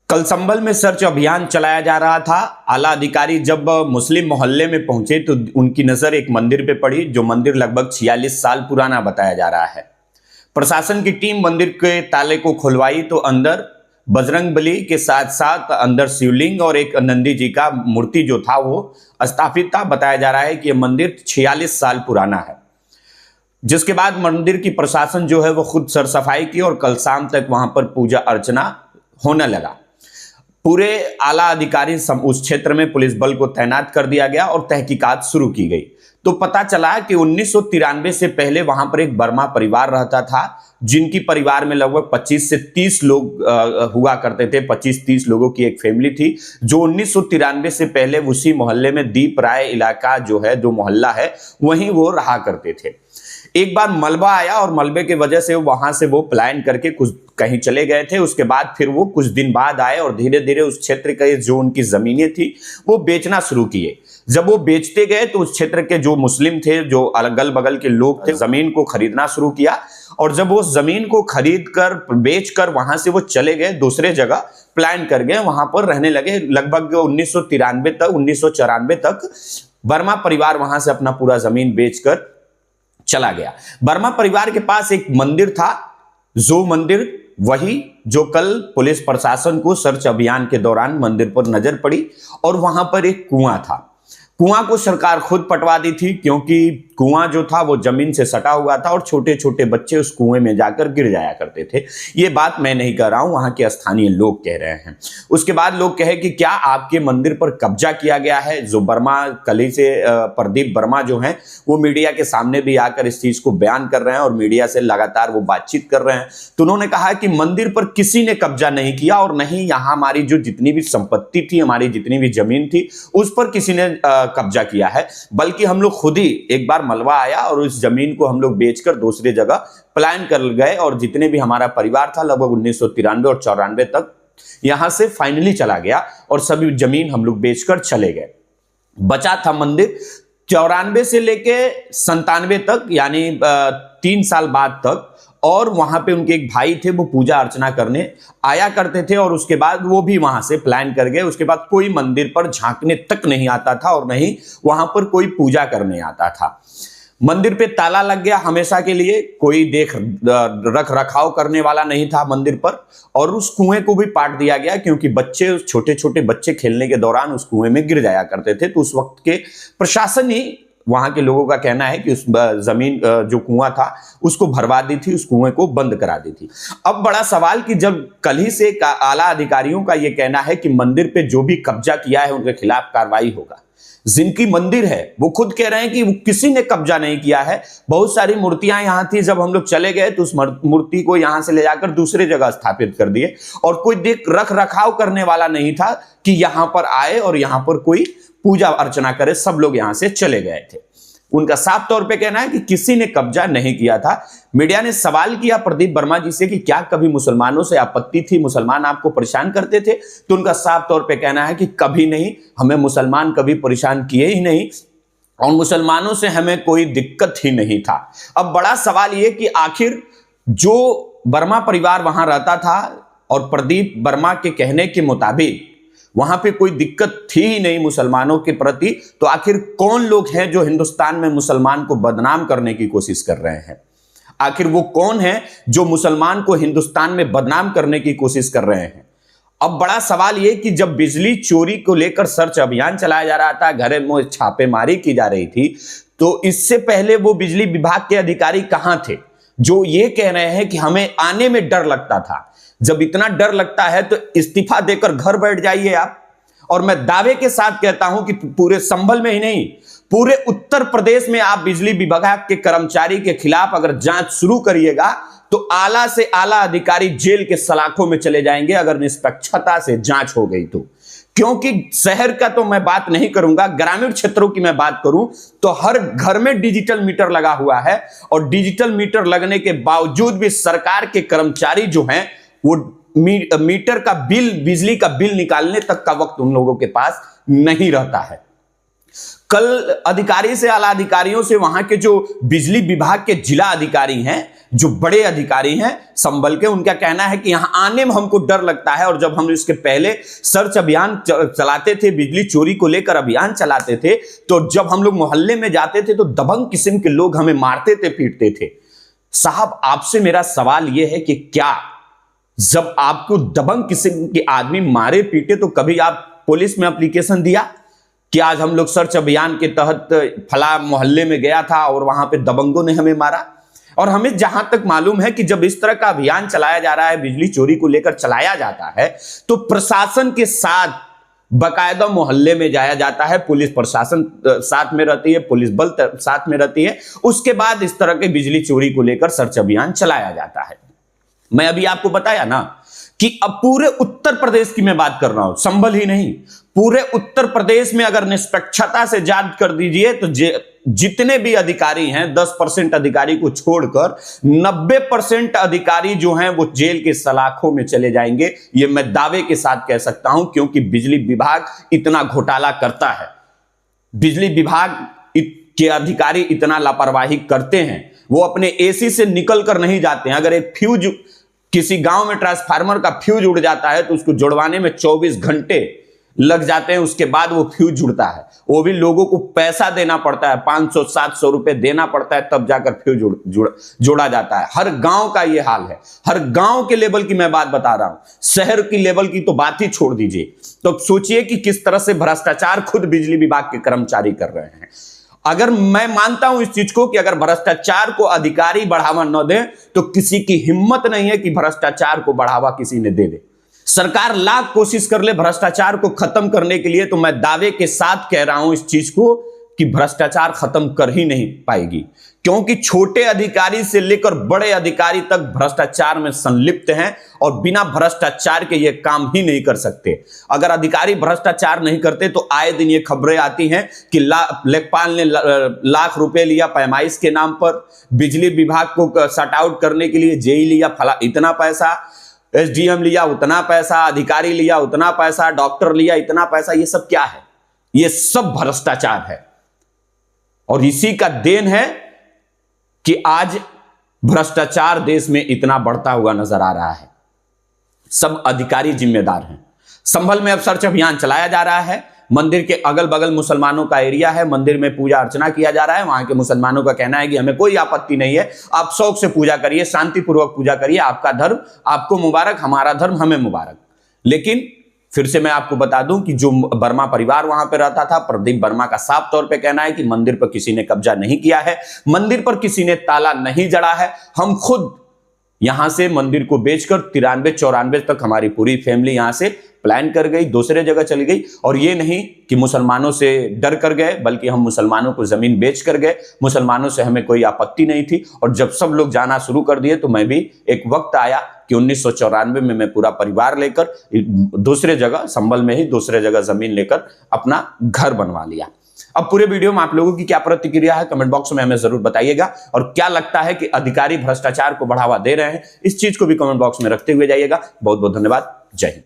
कल संभल में सर्च अभियान चलाया जा रहा था। आला अधिकारी जब मुस्लिम मोहल्ले में पहुंचे तो उनकी नजर एक मंदिर पे पड़ी, जो मंदिर लगभग 46 साल पुराना बताया जा रहा है। प्रशासन की टीम मंदिर के ताले को खुलवाई तो अंदर बजरंगबली के साथ साथ अंदर शिवलिंग और एक नंदी जी का मूर्ति जो था वो स्थापित था। बताया जा रहा है कि यह मंदिर 46 साल पुराना है। जिसके बाद मंदिर की प्रशासन जो है वो खुद सरसफाई की और कल शाम तक वहां पर पूजा अर्चना होने लगा। पूरे आला अधिकारी उस क्षेत्र में पुलिस बल को तैनात कर दिया गया और तहकीकात शुरू की गई। तो पता चला कि 1993 से पहले वहां पर एक बर्मा परिवार रहता था, जिनकी परिवार में लगभग 25 से 30 लोग हुआ करते थे। 25-30 लोगों की एक फैमिली थी, जो 1993 से पहले उसी मोहल्ले में दीप राय इलाका जो है, जो मोहल्ला है, वहीं वो रहा करते थे। एक बार मलबा आया और मलबे की वजह से वहां से वो पलायन करके कुछ कहीं चले गए थे। उसके बाद फिर वो कुछ दिन बाद आए और धीरे धीरे उस क्षेत्र के जो उनकी जमीनें थी वो बेचना शुरू किए। जब वो बेचते गए तो उस क्षेत्र के जो मुस्लिम थे, जो अगल बगल के लोग थे, जमीन को खरीदना शुरू किया। और जब वो जमीन को खरीद कर बेच कर वहां से वो चले गए, दूसरे जगह प्लान कर गए, वहां पर रहने लगे। लगभग 1994 तक बर्मा परिवार वहां से अपना पूरा जमीन बेचकर चला गया। बर्मा परिवार के पास एक मंदिर था, जो मंदिर वही जो कल पुलिस प्रशासन को सर्च अभियान के दौरान मंदिर पर नजर पड़ी। और वहां पर एक कुआं था। कुआं को सरकार खुद पटवा दी थी, क्योंकि कुआं जो था वो जमीन से सटा हुआ था और छोटे छोटे बच्चे उस कुएं में जाकर गिर जाया करते थे। ये बात मैं नहीं कह रहा हूं, वहां के स्थानीय लोग कह रहे हैं। उसके बाद लोग कहे कि क्या आपके मंदिर पर कब्जा किया गया है। जो बर्मा कली से प्रदीप वर्मा जो हैं, वो मीडिया के सामने भी आकर इस चीज को बयान कर रहे हैं और मीडिया से लगातार वो बातचीत कर रहे हैं। तो उन्होंने कहा कि मंदिर पर किसी ने कब्जा नहीं किया और नहीं यहाँ हमारी जो जितनी भी संपत्ति थी, हमारी जितनी भी जमीन थी, उस पर किसी ने कब्जा किया है, बल्कि हम लोग खुद ही एक बार मलबा आया और उस जमीन को हम लोग बेचकर दूसरी जगह प्लान कर गए। और जितने भी हमारा परिवार था लगभग 1993 और 94 तक यहां से फाइनली चला गया और सभी जमीन हम लोग बेचकर चले गए। बचा था मंदिर 94 से लेके 97 तक, यानी 3 साल बाद तक। और वहां पे उनके एक भाई थे, वो पूजा अर्चना करने आया करते थे और उसके बाद वो भी वहां से प्लान कर गए। उसके बाद कोई मंदिर पर झांकने तक नहीं आता था और नहीं वहां पर कोई पूजा करने आता था। मंदिर पे ताला लग गया हमेशा के लिए, कोई रख रखाव करने वाला नहीं था मंदिर पर। और उस कुएं को भी पाट दिया गया, क्योंकि बच्चे, छोटे छोटे बच्चे खेलने के दौरान उस कुएं में गिर जाया करते थे। तो उस वक्त के प्रशासन ही, वहां के लोगों का कहना है कि उस जमीन जो कुआं था उसको भरवा दी थी, उस कुएं को बंद करा दी थी। अब बड़ा सवाल कि जब कल ही से आला अधिकारियों का यह कहना है कि मंदिर पे जो भी कब्जा किया है उनके खिलाफ कार्रवाई होगा। जिनकी मंदिर है वो खुद कह रहे हैं कि किसी ने कब्जा नहीं किया है। बहुत सारी मूर्तियां यहां थी, जब हम लोग चले गए तो उस मूर्ति को यहां से ले जाकर दूसरे जगह स्थापित कर दिए और कोई रख रखाव करने वाला नहीं था कि यहां पर आए और यहां पर कोई पूजा अर्चना करे। सब लोग यहां से चले गए थे। उनका साफ तौर पे कहना है कि किसी ने कब्जा नहीं किया था। मीडिया ने सवाल किया प्रदीप वर्मा जी से कि क्या कभी मुसलमानों से आपत्ति थी, मुसलमान आपको परेशान करते थे। तो उनका साफ तौर पे कहना है कि कभी नहीं, हमें मुसलमान कभी परेशान किए ही नहीं और मुसलमानों से हमें कोई दिक्कत ही नहीं था। अब बड़ा सवाल यह कि आखिर जो वर्मा परिवार वहां रहता था और प्रदीप वर्मा के कहने के मुताबिक वहां पे कोई दिक्कत थी ही नहीं मुसलमानों के प्रति, तो आखिर कौन लोग हैं जो हिंदुस्तान में मुसलमान को बदनाम करने की कोशिश कर रहे हैं। आखिर वो कौन है जो मुसलमान को हिंदुस्तान में बदनाम करने की कोशिश कर रहे हैं। अब बड़ा सवाल यह कि जब बिजली चोरी को लेकर सर्च अभियान चलाया जा रहा था, घर में छापेमारी की जा रही थी, तो इससे पहले वो बिजली विभाग के अधिकारी कहां थे जो ये कह रहे हैं कि हमें आने में डर लगता था। जब इतना डर लगता है तो इस्तीफा देकर घर बैठ जाइए आप। और मैं दावे के साथ कहता हूं कि पूरे संभल में ही नहीं, पूरे उत्तर प्रदेश में आप बिजली विभाग के कर्मचारी के खिलाफ अगर जांच शुरू करिएगा तो आला से आला अधिकारी जेल के सलाखों में चले जाएंगे, अगर निष्पक्षता से जांच हो गई तो। क्योंकि शहर का तो मैं बात नहीं करूंगा, ग्रामीण क्षेत्रों की मैं बात करूं तो हर घर में डिजिटल मीटर लगा हुआ है और डिजिटल मीटर लगने के बावजूद भी सरकार के कर्मचारी जो हैं वो मीटर का बिल, बिजली का बिल निकालने तक का वक्त उन लोगों के पास नहीं रहता है। कल अधिकारी से, आला अधिकारियों से, वहां के जो बिजली विभाग के जिला अधिकारी हैं, जो बड़े अधिकारी हैं संभल के, उनका कहना है कि यहां आने में हमको डर लगता है। और जब हम इसके पहले सर्च अभियान चलाते थे, बिजली चोरी को लेकर अभियान चलाते थे, तो जब हम लोग मोहल्ले में जाते थे तो दबंग किस्म के लोग हमें मारते थे, पीटते थे। साहब, आपसे मेरा सवाल यह है कि क्या जब आपको दबंग किस्म के आदमी मारे पीटे तो कभी आप पुलिस में एप्लीकेशन दिया कि आज हम लोग सर्च अभियान के तहत फला मोहल्ले में गया था और वहां पे दबंगों ने हमें मारा? और हमें जहां तक मालूम है कि जब इस तरह का अभियान चलाया जा रहा है, बिजली चोरी को लेकर चलाया जाता है, तो प्रशासन के साथ बाकायदा मोहल्ले में जाया जाता है, पुलिस प्रशासन साथ में रहती है, पुलिस बल साथ में रहती है। उसके बाद इस तरह के बिजली चोरी को लेकर सर्च अभियान चलाया जाता है। मैं अभी आपको बताया ना कि अब पूरे उत्तर प्रदेश की मैं बात कर रहा हूं, संभल ही नहीं, पूरे उत्तर प्रदेश में अगर निष्पक्षता से जांच कर दीजिए तो जितने भी अधिकारी हैं, 10% अधिकारी को छोड़कर 90% अधिकारी जो हैं वो जेल के सलाखों में चले जाएंगे। ये मैं दावे के साथ कह सकता हूं, क्योंकि बिजली विभाग इतना घोटाला करता है, बिजली विभाग के अधिकारी इतना लापरवाही करते हैं। वो अपने एसी से निकल कर नहीं जाते हैं। अगर एक फ्यूज, किसी गांव में ट्रांसफार्मर का फ्यूज उड़ जाता है तो उसको जुड़वाने में 24 घंटे लग जाते हैं, उसके बाद वो फ्यूज जुड़ता है। वो भी लोगों को पैसा देना पड़ता है, 500-700 रुपए देना पड़ता है, तब जाकर फ्यूज जोड़ा जाता है। हर गांव का ये हाल है। हर गांव के लेवल की मैं बात बता रहा हूं, शहर की लेवल की तो बात ही छोड़ दीजिए। तो सोचिए कि किस तरह से भ्रष्टाचार खुद बिजली विभाग के कर्मचारी कर रहे हैं। अगर मैं मानता हूं इस चीज को कि अगर भ्रष्टाचार को अधिकारी बढ़ावा न दें तो किसी की हिम्मत नहीं है कि भ्रष्टाचार को बढ़ावा किसी ने दे दे। सरकार लाख कोशिश कर ले भ्रष्टाचार को खत्म करने के लिए, तो मैं दावे के साथ कह रहा हूं इस चीज को कि भ्रष्टाचार खत्म कर ही नहीं पाएगी, क्योंकि छोटे अधिकारी से लेकर बड़े अधिकारी तक भ्रष्टाचार में संलिप्त हैं और बिना भ्रष्टाचार के ये काम ही नहीं कर सकते। अगर अधिकारी भ्रष्टाचार नहीं करते तो आए दिन ये खबरें आती हैं कि लेखपाल ने लाख रुपए लिया पैमाइश के नाम पर, बिजली विभाग को शट आउट करने के लिए जेई लिया फला इतना पैसा, एसडीएम लिया उतना पैसा, अधिकारी लिया उतना पैसा, डॉक्टर लिया इतना पैसा। ये सब क्या है? ये सब भ्रष्टाचार है। और इसी का देन है कि आज भ्रष्टाचार देश में इतना बढ़ता हुआ नजर आ रहा है। सब अधिकारी जिम्मेदार हैं। संभल में अब सर्च अभियान चलाया जा रहा है। मंदिर के अगल बगल मुसलमानों का एरिया है, मंदिर में पूजा अर्चना किया जा रहा है। वहां के मुसलमानों का कहना है कि हमें कोई आपत्ति नहीं है, आप शौक से पूजा करिए, शांतिपूर्वक पूजा करिए, आपका धर्म आपको मुबारक, हमारा धर्म हमें मुबारक। लेकिन फिर से मैं आपको बता दूं कि जो वर्मा परिवार वहां पे रहता था, प्रदीप वर्मा का साफ तौर पे कहना है कि मंदिर पर किसी ने कब्जा नहीं किया है, मंदिर पर किसी ने ताला नहीं जड़ा है। हम खुद यहां से मंदिर को बेचकर 93-94 तक हमारी पूरी फैमिली यहां से प्लान कर गई, दूसरे जगह चली गई। और ये नहीं कि मुसलमानों से डर कर गए, बल्कि हम मुसलमानों को जमीन बेच कर गए। मुसलमानों से हमें कोई आपत्ति नहीं थी। और जब सब लोग जाना शुरू कर दिए तो मैं भी, एक वक्त आया कि 1994 में मैं पूरा परिवार लेकर दूसरे जगह, संभल में ही दूसरे जगह जमीन लेकर अपना घर बनवा लिया। अब पूरे वीडियो में आप लोगों की क्या प्रतिक्रिया है कमेंट बॉक्स में हमें जरूर बताइएगा। और क्या लगता है कि अधिकारी भ्रष्टाचार को बढ़ावा दे रहे हैं, इस चीज को भी कमेंट बॉक्स में रखते हुए जाइएगा। बहुत बहुत धन्यवाद। जय हिंद।